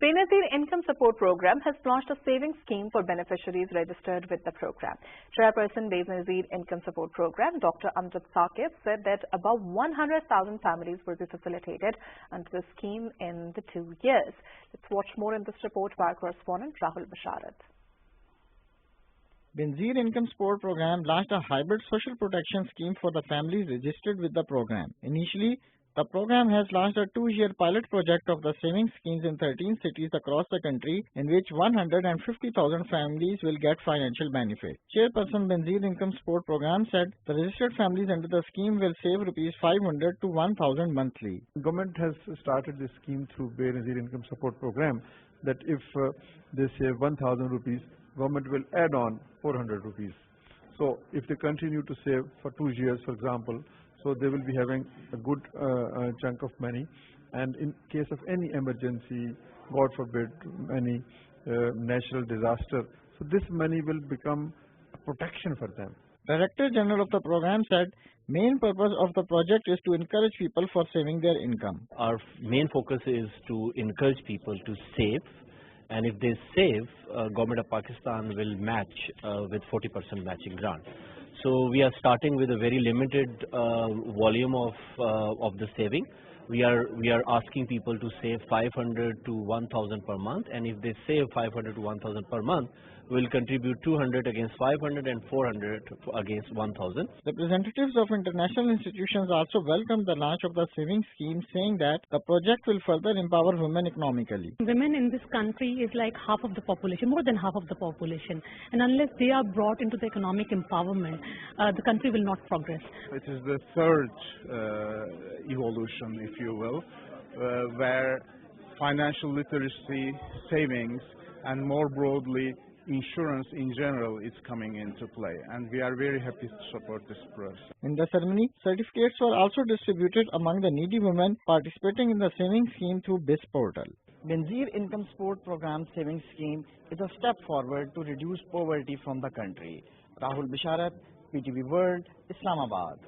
Benazir Income Support Program has launched a savings scheme for beneficiaries registered with the program. Chairperson Benazir Income Support Program, Dr. Amjad Saqib, said that above 100,000 families will be facilitated under the scheme in the 2 years. Let's watch more in this report by our correspondent Rahul Basharat. Benazir Income Support Program launched a hybrid social protection scheme for the families registered with the program. Initially, the program has launched a 2-year pilot project of the savings schemes in 13 cities across the country, in which 150,000 families will get financial benefit. Chairperson Benazir Income Support Program said the registered families under the scheme will save Rs 500 to 1,000 monthly. Government has started this scheme through Benazir Income Support Program that if they save 1,000 rupees, government will add on 400 rupees. So if they continue to save for 2 years, for example, so they will be having a good chunk of money, and in case of any emergency, God forbid, any natural disaster, so this money will become a protection for them. Director General of the program said main purpose of the project is to encourage people for saving their income. Our main focus is to encourage people to save, and if they save, Government of Pakistan will match with 40% matching grant. So we are starting with a very limited volume of the saving. We are asking people to save 500 to 1,000 per month, and if they save 500 to 1,000 per month, we will contribute 200 against 500 and 400 against 1,000. Representatives of international institutions also welcomed the launch of the savings scheme, saying that the project will further empower women economically. Women in this country is like half of the population, more than half of the population, and unless they are brought into the economic empowerment, the country will not progress. It is the third evolution, if you will, where financial literacy, savings, and more broadly insurance in general is coming into play, and we are very happy to support this process. In the ceremony, certificates were also distributed among the needy women participating in the savings scheme through BISP portal. Benazir Income Support Program savings scheme is a step forward to reduce poverty from the country. Rahul Basharat, PTV World, Islamabad.